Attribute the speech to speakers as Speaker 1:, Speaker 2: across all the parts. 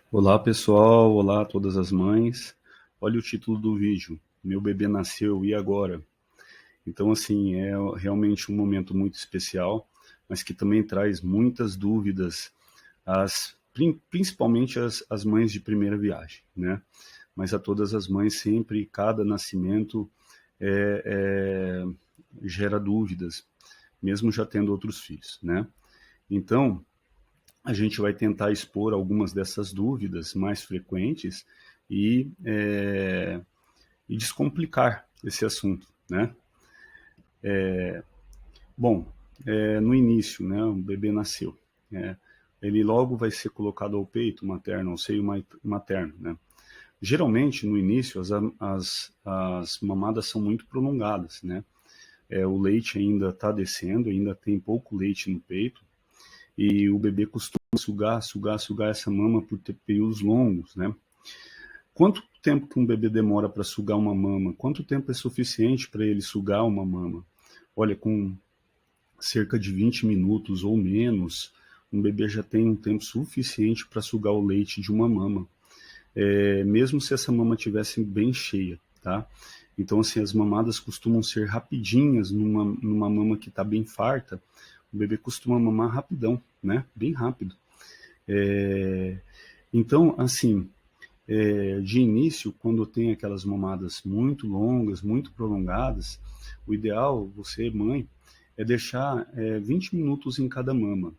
Speaker 1: Olá pessoal, olá a todas as mães. Olha o título do vídeo, meu bebê nasceu e agora? Então assim, é realmente um momento muito especial, mas que também traz muitas dúvidas, principalmente as mães de primeira viagem, né? Mas a todas as mães sempre, cada nascimento gera dúvidas, mesmo já tendo outros filhos, né? Então, a gente vai tentar expor algumas dessas dúvidas mais frequentes e, é, e descomplicar esse assunto, né? Bom, no início, né, o bebê nasceu, né, ele logo vai ser colocado ao peito materno, ao seio materno, né? Geralmente, no início, as mamadas são muito prolongadas, né? O leite ainda está descendo, ainda tem pouco leite no peito, e o bebê costuma sugar essa mama por ter períodos longos, né? Quanto tempo que um bebê demora para sugar uma mama? Quanto tempo é suficiente para ele sugar uma mama? Olha, com cerca de 20 minutos ou menos, um bebê já tem um tempo suficiente para sugar o leite de uma mama, mesmo se essa mama tivesse bem cheia, tá? Então, assim, as mamadas costumam ser rapidinhas numa mama que está bem farta, o bebê costuma mamar rapidão, né? Bem rápido. Então, assim, de início, quando tem aquelas mamadas muito longas, muito prolongadas, o ideal, você, mãe, é deixar 20 minutos em cada mama,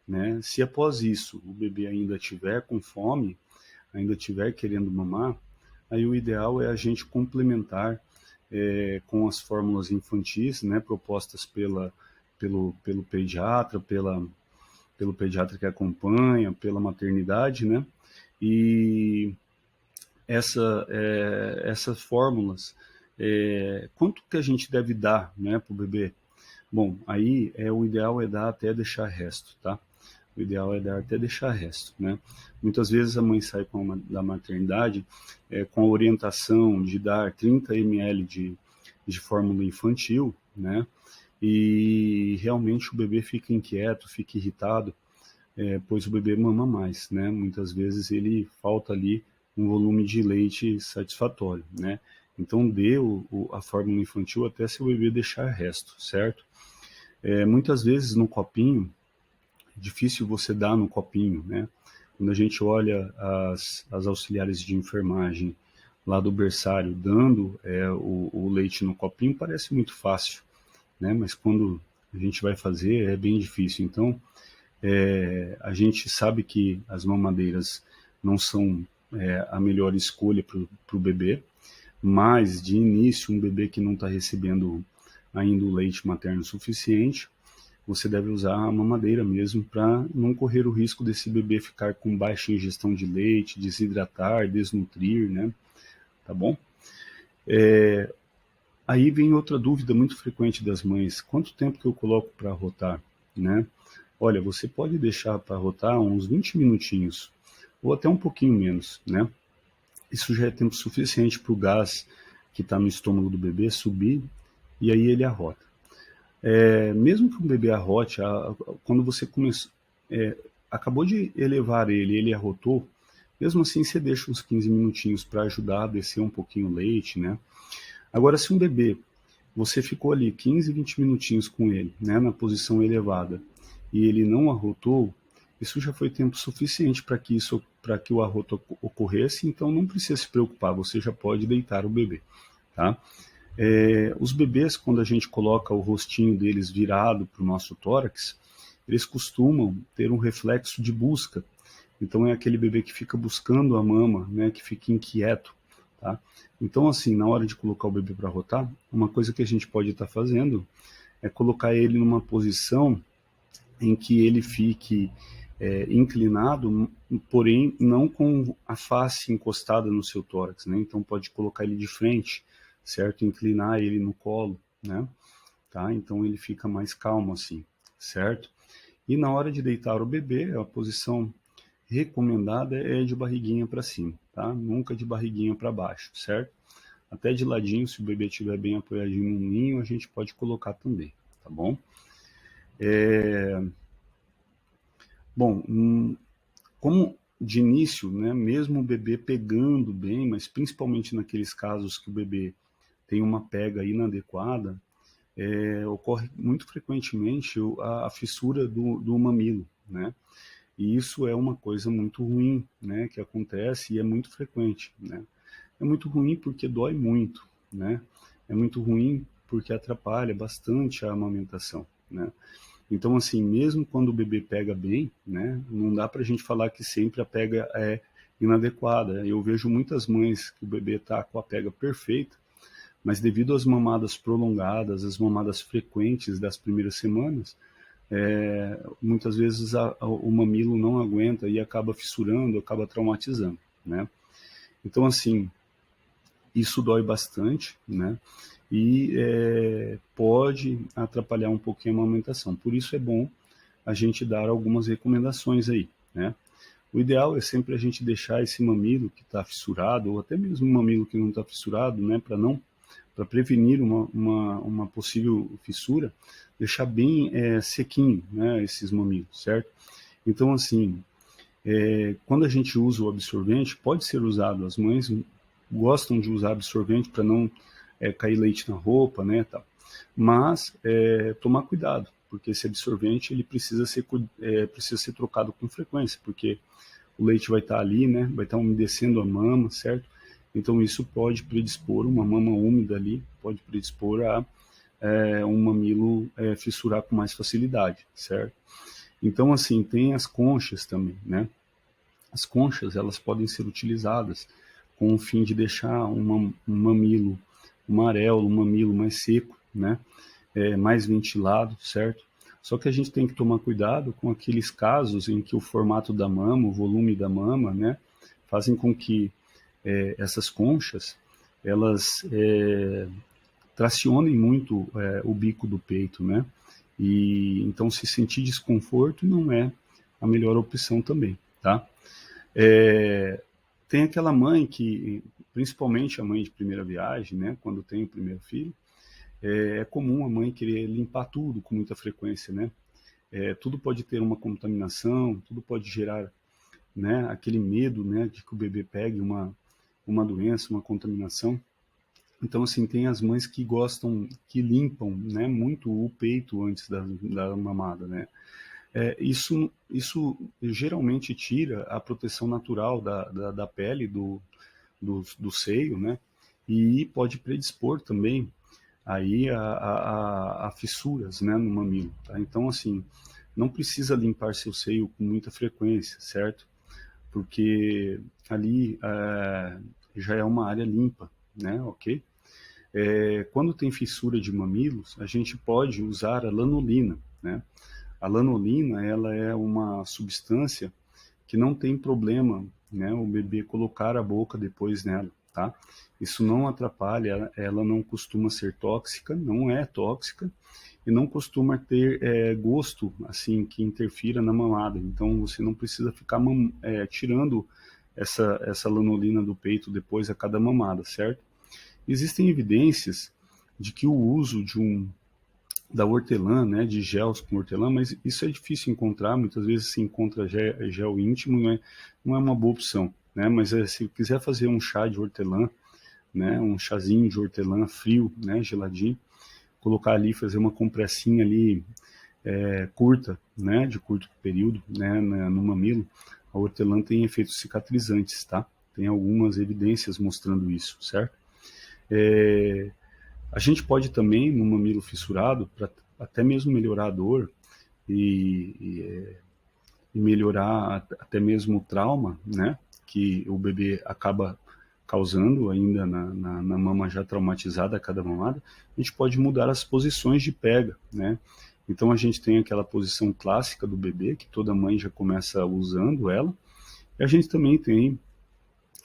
Speaker 1: né? Se após isso o bebê ainda tiver com fome, ainda tiver querendo mamar, aí o ideal é a gente complementar com as fórmulas infantis, né, propostas pelo pediatra, pelo pediatra que acompanha, pela maternidade, né? E essas fórmulas, quanto que a gente deve dar, né, para o bebê? Bom, aí o ideal é dar até deixar resto, tá? O ideal é dar até deixar resto, né? Muitas vezes a mãe sai da maternidade com a orientação de dar 30 ml de fórmula infantil, né? E realmente o bebê fica inquieto, fica irritado, pois o bebê mama mais, né? Muitas vezes ele falta ali um volume de leite satisfatório, né? Então dê a fórmula infantil até seu bebê deixar resto, certo? Muitas vezes no copinho, é difícil você dar no copinho, né? Quando a gente olha as auxiliares de enfermagem lá do berçário dando o leite no copinho, parece muito fácil, né? Mas quando a gente vai fazer é bem difícil. Então, a gente sabe que as mamadeiras não são a melhor escolha para o bebê, mas de início um bebê que não está recebendo ainda o leite materno suficiente, você deve usar a mamadeira mesmo para não correr o risco desse bebê ficar com baixa ingestão de leite, desidratar, desnutrir, né? Tá bom? Aí vem outra dúvida muito frequente das mães: quanto tempo que eu coloco para rotar, né? Olha, você pode deixar para rotar uns 20 minutinhos, ou até um pouquinho menos, né? Isso já é tempo suficiente para o gás que está no estômago do bebê subir e aí ele arrota. Mesmo que um bebê arrote, quando você acabou de elevar ele arrotou, mesmo assim você deixa uns 15 minutinhos para ajudar a descer um pouquinho o leite, né? Agora, se um bebê, você ficou ali 15, 20 minutinhos com ele, né, na posição elevada, e ele não arrotou, isso já foi tempo suficiente para que o arroto ocorresse, então não precisa se preocupar, você já pode deitar o bebê, tá? Os bebês, quando a gente coloca o rostinho deles virado para o nosso tórax, eles costumam ter um reflexo de busca. Então é aquele bebê que fica buscando a mama, né, que fica inquieto, tá? Então assim, na hora de colocar o bebê para rotar, uma coisa que a gente pode estar fazendo é colocar ele numa posição em que ele fique inclinado, porém não com a face encostada no seu tórax, né? Então pode colocar ele de frente, certo? Inclinar ele no colo, né? Tá? Então ele fica mais calmo assim, certo? E na hora de deitar o bebê, a posição recomendada é de barriguinha para cima, tá? Nunca de barriguinha para baixo, certo? Até de ladinho, se o bebê estiver bem apoiadinho no ninho, a gente pode colocar também, tá bom? Bom, como de início, né, mesmo o bebê pegando bem, mas principalmente naqueles casos que o bebê tem uma pega inadequada, ocorre muito frequentemente a fissura do mamilo, né? E isso é uma coisa muito ruim, né, que acontece e é muito frequente, né? É muito ruim porque dói muito, né? É muito ruim porque atrapalha bastante a amamentação, né? Então, assim, mesmo quando o bebê pega bem, né, não dá para a gente falar que sempre a pega é inadequada. Eu vejo muitas mães que o bebê está com a pega perfeita, mas devido às mamadas prolongadas, às mamadas frequentes das primeiras semanas, muitas vezes o mamilo não aguenta e acaba fissurando, acaba traumatizando, né? Então, assim, isso dói bastante, né? E pode atrapalhar um pouquinho a amamentação. Por isso é bom a gente dar algumas recomendações aí, né? O ideal é sempre a gente deixar esse mamilo que está fissurado, ou até mesmo um mamilo que não está fissurado, né, para prevenir uma possível fissura, deixar bem sequinho, né, esses mamilos, certo? Então, assim, quando a gente usa o absorvente, pode ser usado, as mães gostam de usar absorvente para não cair leite na roupa, né, tal. Mas tomar cuidado, porque esse absorvente ele precisa ser trocado com frequência, porque o leite vai estar ali, né, vai estar umedecendo a mama, certo? Então isso pode predispor, uma mama úmida ali, pode predispor a um mamilo fissurar com mais facilidade, certo? Então, assim, tem as conchas também, né? As conchas, elas podem ser utilizadas com o fim de deixar um mamilo, uma areola, um mamilo mais seco, né? Mais ventilado, certo? Só que a gente tem que tomar cuidado com aqueles casos em que o formato da mama, o volume da mama, né, fazem com que essas conchas, elas tracionem muito o bico do peito, né? E então se sentir desconforto não é a melhor opção também, tá? Tem aquela mãe que, principalmente a mãe de primeira viagem, né, quando tem o primeiro filho, é comum a mãe querer limpar tudo com muita frequência, né? Tudo pode ter uma contaminação, tudo pode gerar, né, aquele medo, né, de que o bebê pegue uma doença, uma contaminação. Então, assim, tem as mães que gostam, que limpam, né, muito o peito antes da mamada, né? Isso geralmente tira a proteção natural da pele do seio, né? E pode predispor também aí a fissuras, né, no mamilo, tá? Então, assim, não precisa limpar seu seio com muita frequência, certo? Porque ali já é uma área limpa, né, ok? Quando tem fissura de mamilos, a gente pode usar a lanolina, né? A lanolina, ela é uma substância que não tem problema, né, o bebê colocar a boca depois nela, tá? Isso não atrapalha, ela não costuma ser tóxica, não é tóxica, e não costuma ter gosto, assim, que interfira na mamada. Então, você não precisa ficar tirando essa lanolina do peito depois a cada mamada, certo? Existem evidências de que o uso da hortelã, né, de gels com hortelã, mas isso é difícil encontrar, muitas vezes se encontra gel íntimo, né, não é uma boa opção, né, mas se quiser fazer um chá de hortelã, né, um chazinho de hortelã frio, né, geladinho, colocar ali, fazer uma compressinha ali curta, né, de curto período, né, no mamilo, a hortelã tem efeitos cicatrizantes, tá? Tem algumas evidências mostrando isso, certo? A gente pode também, no mamilo fissurado, para até mesmo melhorar a dor e melhorar até mesmo o trauma, né, que o bebê acaba causando ainda na mama já traumatizada a cada mamada, a gente pode mudar as posições de pega, né? Então a gente tem aquela posição clássica do bebê, que toda mãe já começa usando ela, e a gente também tem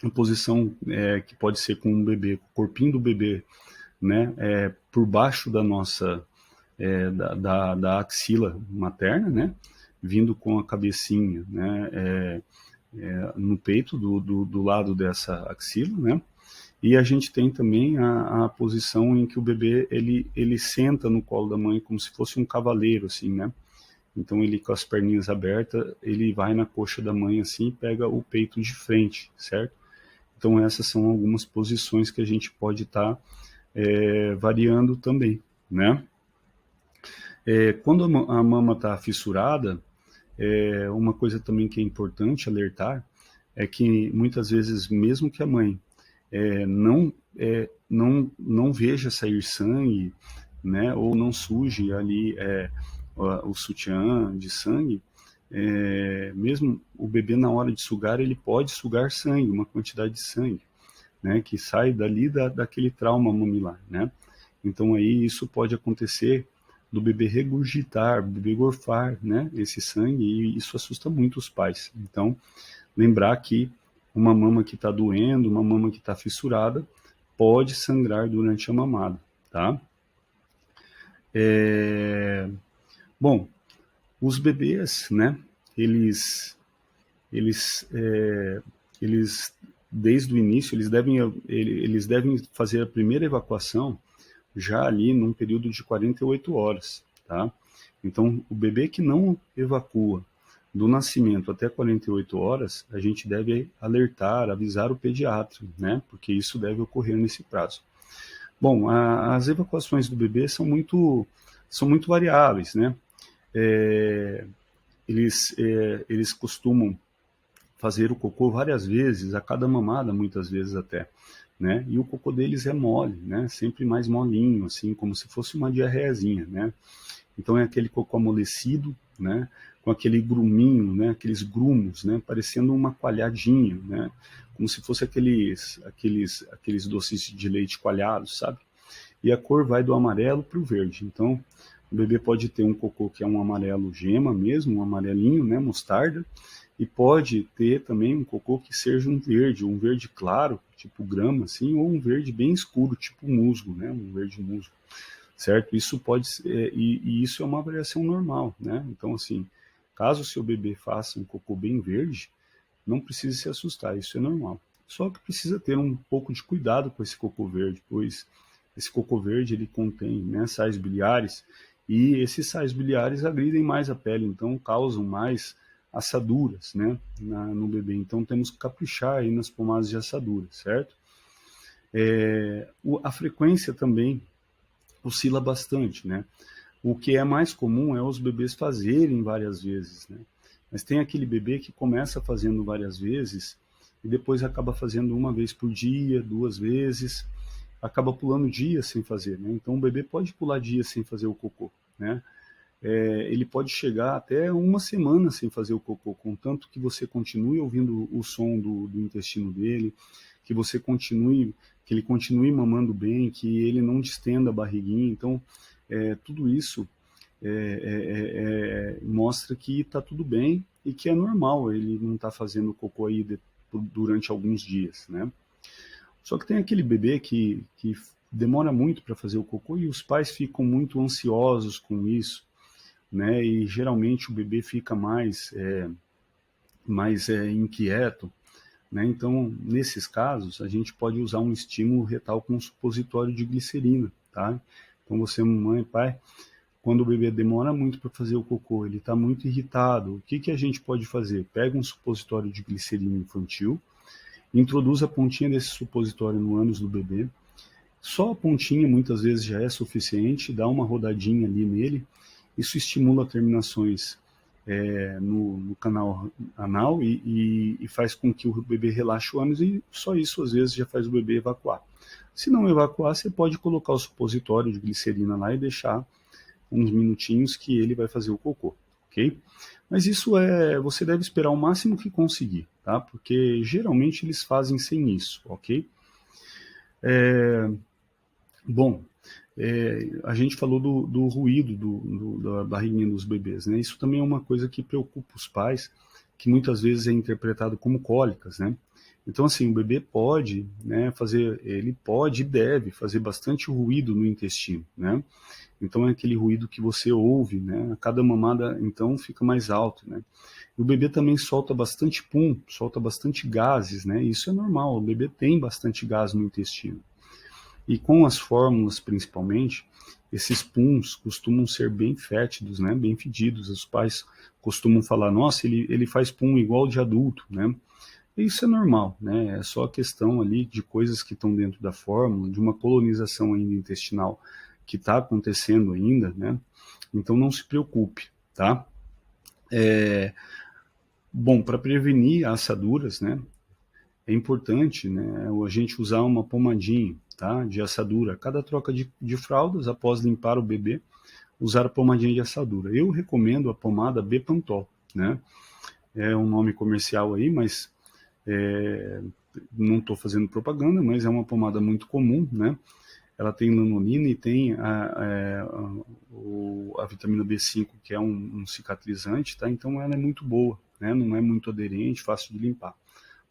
Speaker 1: uma posição que pode ser com o bebê, o corpinho do bebê, né, por baixo da nossa, da axila materna, né, vindo com a cabecinha, né, no peito do lado dessa axila, né, e a gente tem também a posição em que o bebê ele senta no colo da mãe como se fosse um cavaleiro, assim, né, Então ele com as perninhas abertas, ele vai na coxa da mãe assim e pega o peito de frente, certo? Então essas são algumas posições que a gente pode estar variando também, né? Quando a mama está fissurada, uma coisa também que é importante alertar é que muitas vezes, mesmo que a mãe não veja sair sangue, né, ou não suje ali o sutiã de sangue, mesmo o bebê na hora de sugar, ele pode sugar sangue, uma quantidade de sangue, né, que sai dali daquele trauma mamilar, né? Então aí isso pode acontecer do bebê regurgitar, do bebê gorfar, né, esse sangue, e isso assusta muito os pais. Então, lembrar que uma mama que está doendo, uma mama que está fissurada, pode sangrar durante a mamada, tá? Bom, os bebês, né, eles, é, eles desde o início, eles devem fazer a primeira evacuação já ali num período de 48 horas, tá? Então, o bebê que não evacua do nascimento até 48 horas, a gente deve alertar, avisar o pediatra, né? Porque isso deve ocorrer nesse prazo. Bom, as evacuações do bebê são muito variáveis, né? Eles costumam fazer o cocô várias vezes, a cada mamada, muitas vezes até, né? E o cocô deles é mole, né? Sempre mais molinho, assim, como se fosse uma diarreazinha, né? Então é aquele cocô amolecido, né? Com aquele gruminho, né? Aqueles grumos, né? Parecendo uma coalhadinha, né? Como se fosse aqueles doces de leite coalhados, sabe? E a cor vai do amarelo para o verde. Então, o bebê pode ter um cocô que é um amarelo gema mesmo, um amarelinho, né? Mostarda, e pode ter também um cocô que seja um verde claro, tipo grama, assim, ou um verde bem escuro, tipo musgo, né? Um verde musgo, certo? Isso pode ser, e isso é uma variação normal, né? Então, assim, caso o seu bebê faça um cocô bem verde, não precisa se assustar, isso é normal. Só que precisa ter um pouco de cuidado com esse cocô verde, pois esse cocô verde ele contém, né, sais biliares, e esses sais biliares agridem mais a pele, então causam mais assaduras, né, no bebê. Então temos que caprichar aí nas pomadas de assadura, certo? A frequência também oscila bastante, né? O que é mais comum é os bebês fazerem várias vezes, né? Mas tem aquele bebê que começa fazendo várias vezes e depois acaba fazendo uma vez por dia, duas vezes, acaba pulando dias sem fazer, né? Então o bebê pode pular dias sem fazer o cocô, né? Ele pode chegar até uma semana sem fazer o cocô, contanto que você continue ouvindo o som do intestino dele, que você continue, que ele continue mamando bem, que ele não distenda a barriguinha. Então, tudo isso mostra que está tudo bem e que é normal ele não estar fazendo cocô aí durante alguns dias, né? Só que tem aquele bebê que demora muito para fazer o cocô e os pais ficam muito ansiosos com isso, né? E geralmente o bebê fica mais inquieto, né? Então, nesses casos, a gente pode usar um estímulo retal com um supositório de glicerina, tá? Então, você, mãe, pai, quando o bebê demora muito para fazer o cocô, ele está muito irritado, o que a gente pode fazer? Pega um supositório de glicerina infantil, introduz a pontinha desse supositório no ânus do bebê, só a pontinha muitas vezes já é suficiente, dá uma rodadinha ali nele, isso estimula terminações no canal anal e faz com que o bebê relaxe o ânus e só isso às vezes já faz o bebê evacuar. Se não evacuar, você pode colocar o supositório de glicerina lá e deixar uns minutinhos que ele vai fazer o cocô, ok? Mas isso você deve esperar o máximo que conseguir, tá? Porque geralmente eles fazem sem isso, ok? Bom, a gente falou do ruído da barriguinha dos bebês, né? Isso também é uma coisa que preocupa os pais, que muitas vezes é interpretado como cólicas, né? Então, assim, o bebê pode, né, ele pode e deve fazer bastante ruído no intestino, né? Então é aquele ruído que você ouve, né? A cada mamada, então, fica mais alto, né? E o bebê também solta bastante pum, solta bastante gases, né? Isso é normal, o bebê tem bastante gás no intestino. E com as fórmulas, principalmente, esses puns costumam ser bem fétidos, né? Bem fedidos. Os pais costumam falar, nossa, ele faz pum igual de adulto, né? Isso é normal, né? É só a questão ali de coisas que estão dentro da fórmula, de uma colonização ainda intestinal que está acontecendo ainda, né? Então não se preocupe, tá? Bom, para prevenir assaduras, né? É importante, né, a gente usar uma pomadinha, tá, de assadura. Cada troca de fraldas, após limpar o bebê, usar a pomadinha de assadura. Eu recomendo a pomada Bepantol, né? É um nome comercial aí, mas não estou fazendo propaganda, mas é uma pomada muito comum, né? Ela tem lanolina e tem a vitamina B5, que é um cicatrizante, tá? Então ela é muito boa, né? Não é muito aderente, fácil de limpar,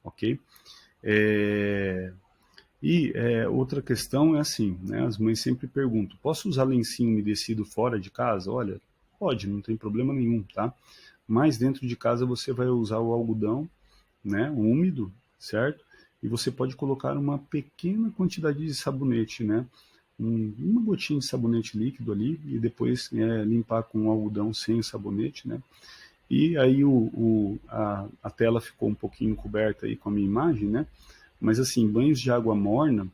Speaker 1: ok? Outra questão é assim, né? As mães sempre perguntam, posso usar lencinho umedecido fora de casa? Olha, pode, não tem problema nenhum, tá? Mas dentro de casa você vai usar o algodão, né, úmido, certo? E você pode colocar uma pequena quantidade de sabonete, né? Uma gotinha de sabonete líquido ali e depois limpar com o algodão sem o sabonete, né? E aí a tela ficou um pouquinho coberta aí com a minha imagem, né? Mas assim, banhos de água morna,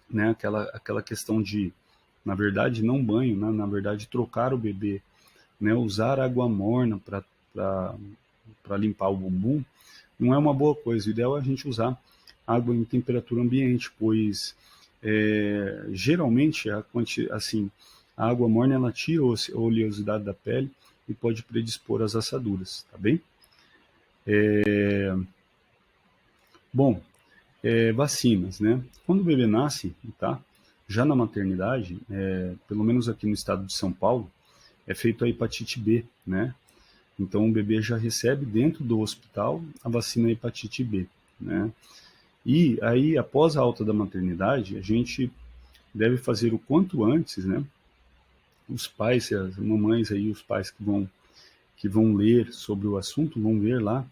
Speaker 1: né? Aquela questão de, na verdade, não banho, né? Na verdade, trocar o bebê, né? Usar água morna para limpar o bumbum, não é uma boa coisa. O ideal é a gente usar água em temperatura ambiente, pois geralmente assim, a água morna ela tira a oleosidade da pele e pode predispor às assaduras, tá bem? Bom, vacinas, né? Quando o bebê nasce, tá? Já na maternidade, pelo menos aqui no estado de São Paulo, é feito a hepatite B, né? Então o bebê já recebe dentro do hospital a vacina hepatite B, né? E aí, após a alta da maternidade, a gente deve fazer o quanto antes, né? Os pais, as mamães aí, os pais que vão ler sobre o assunto, vão ver lá,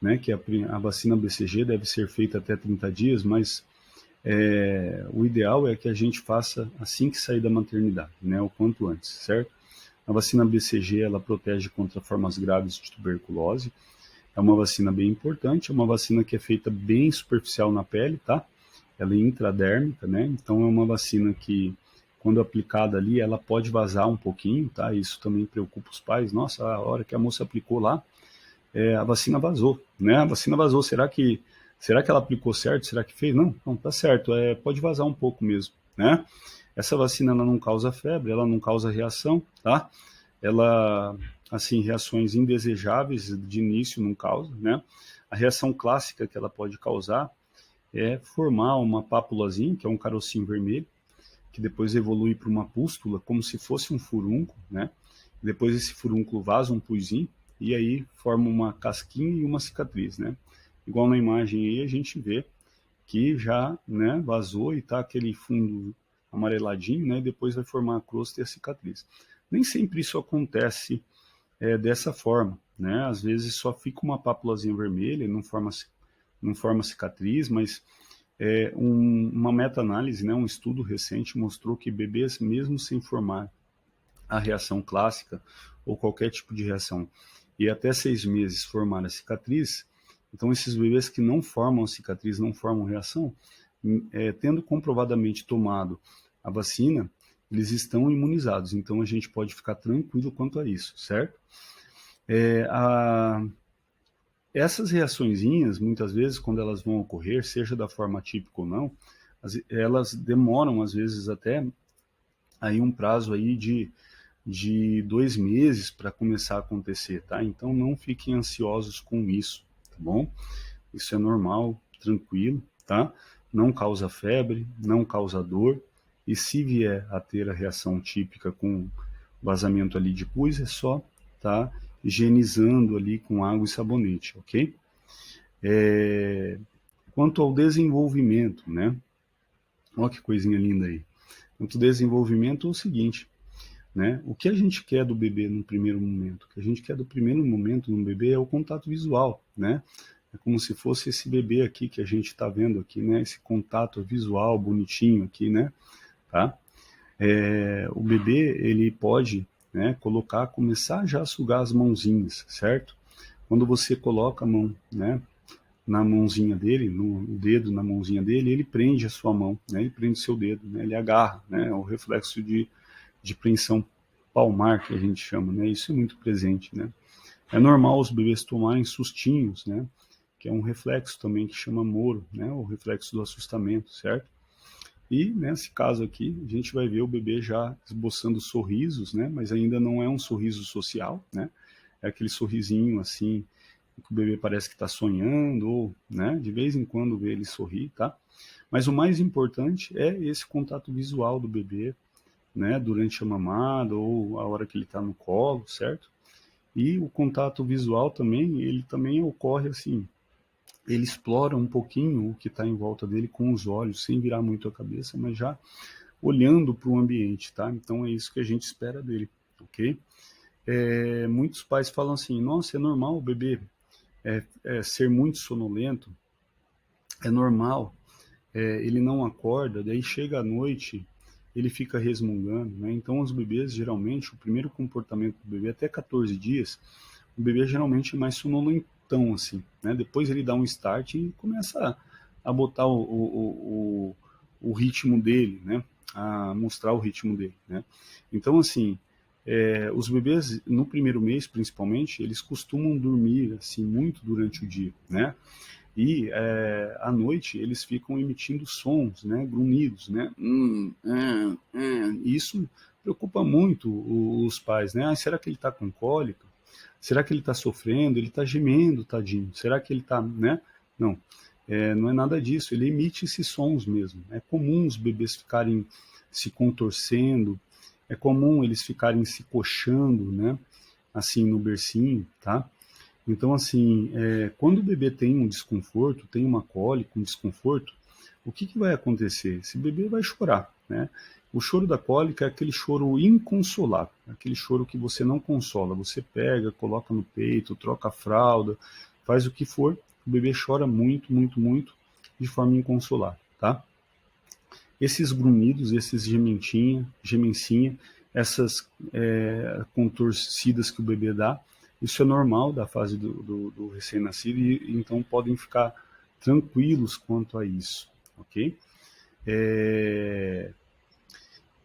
Speaker 1: né, que a vacina BCG deve ser feita até 30 dias, mas o ideal é que a gente faça assim que sair da maternidade, né, o quanto antes, certo? A vacina BCG, ela protege contra formas graves de tuberculose, é uma vacina bem importante, é uma vacina que é feita bem superficial na pele, tá? Ela é intradérmica, né? Então é uma vacina que, quando aplicada ali, ela pode vazar um pouquinho, tá? Isso também preocupa os pais. Nossa, a hora que a moça aplicou lá, a vacina vazou, né? A vacina vazou. Será que ela aplicou certo? Será que fez? Não, não, tá certo. Pode vazar um pouco mesmo, né? Essa vacina ela não causa febre, ela não causa reação, tá? Ela, assim, reações indesejáveis de início não causa, né? A reação clássica que ela pode causar é formar uma pápulazinha, que é um carocinho vermelho, que depois evolui para uma pústula, como se fosse um furúnculo, né? Depois esse furúnculo vaza um puizinho, e aí forma uma casquinha e uma cicatriz, né? Igual na imagem aí a gente vê que já, né, vazou e tá aquele fundo amareladinho, né? E depois vai formar a crosta e a cicatriz. Nem sempre isso acontece dessa forma, né? Às vezes só fica uma pápulazinha vermelha, não forma cicatriz, mas uma meta-análise, né, um estudo recente mostrou que bebês, mesmo sem formar a reação clássica ou qualquer tipo de reação, e até 6 meses formar a cicatriz, então esses bebês que não formam a cicatriz, não formam reação, tendo comprovadamente tomado a vacina, eles estão imunizados, então a gente pode ficar tranquilo quanto a isso, certo? Essas reaçõezinhas, muitas vezes, quando elas vão ocorrer, seja da forma típica ou não, elas demoram, às vezes, até aí um prazo aí de 2 meses para começar a acontecer, tá? Então não fiquem ansiosos com isso, tá bom? Isso é normal, tranquilo, tá? Não causa febre, não causa dor, e se vier a ter a reação típica com vazamento ali de pus, é só tá higienizando ali com água e sabonete, ok? Quanto ao desenvolvimento, né? Olha que coisinha linda aí. Quanto ao desenvolvimento é o seguinte, né? O que a gente quer do bebê no primeiro momento? O que a gente quer do primeiro momento no bebê é o contato visual, né? É como se fosse esse bebê aqui que a gente está vendo aqui, né? Esse contato visual bonitinho aqui, né? Tá? O bebê, ele pode, né, começar já a sugar as mãozinhas, certo? Quando você coloca a mão, né, na mãozinha dele, no dedo na mãozinha dele, ele prende a sua mão, né? Ele prende o seu dedo, né? Ele agarra, né? O reflexo de preensão palmar, que a gente chama, né? Isso é muito presente, né? É normal os bebês tomarem sustinhos, né? Que é um reflexo também que chama moro, né? O reflexo do assustamento, certo? E nesse caso aqui, a gente vai ver o bebê já esboçando sorrisos, né? Mas ainda não é um sorriso social, né? É aquele sorrisinho assim, que o bebê parece que está sonhando, ou, né? De vez em quando vê ele sorrir, tá? Mas o mais importante é esse contato visual do bebê, né? Durante a mamada ou a hora que ele está no colo, certo? E o contato visual também, ele também ocorre assim, ele explora um pouquinho o que está em volta dele com os olhos, sem virar muito a cabeça, mas já olhando para o ambiente, tá? Então é isso que a gente espera dele, ok? Muitos pais falam assim, nossa, é normal o bebê ser muito sonolento, é normal, ele não acorda, daí chega à noite, ele fica resmungando, né? Então os bebês, geralmente, o primeiro comportamento do bebê, até 14 dias, o bebê geralmente é mais sonolentão, assim, né? Depois ele dá um start e começa a botar o ritmo dele, né? A mostrar o ritmo dele, né? Então, assim, os bebês, no primeiro mês, principalmente, eles costumam dormir, assim, muito durante o dia, né? E à noite eles ficam emitindo sons, né, grunhidos, né? E isso preocupa muito os pais, né? Ah, será que ele está com cólica? Será que ele está sofrendo? Ele está gemendo, tadinho? Será que ele está, né? Não, não é nada disso. Ele emite esses sons mesmo. É comum os bebês ficarem se contorcendo, é comum eles ficarem se coxando, né? Assim no bercinho, tá? Então, assim, quando o bebê tem um desconforto, tem uma cólica, um desconforto, o que, que vai acontecer? Esse bebê vai chorar, né? O choro da cólica é aquele choro inconsolável, aquele choro que você não consola. Você pega, coloca no peito, troca a fralda, faz o que for, o bebê chora muito, muito, muito, de forma inconsolável, tá? Esses grunhidos, esses gemencinha, essas contorcidas que o bebê dá, isso é normal da fase do recém-nascido e então podem ficar tranquilos quanto a isso, ok?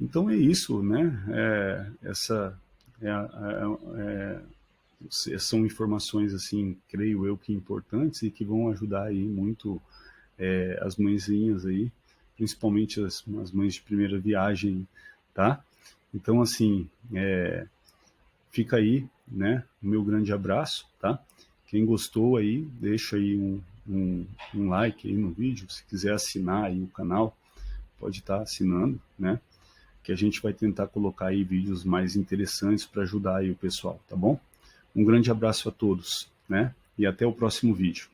Speaker 1: Então é isso, né? São informações assim, creio eu que importantes e que vão ajudar aí muito as mãezinhas aí, principalmente as mães de primeira viagem, tá? Então, assim, fica aí, né, o meu grande abraço, tá? Quem gostou aí, deixa aí um like aí no vídeo, se quiser assinar aí o canal, pode estar assinando, né? Que a gente vai tentar colocar aí vídeos mais interessantes para ajudar aí o pessoal, tá bom? Um grande abraço a todos, né? E até o próximo vídeo.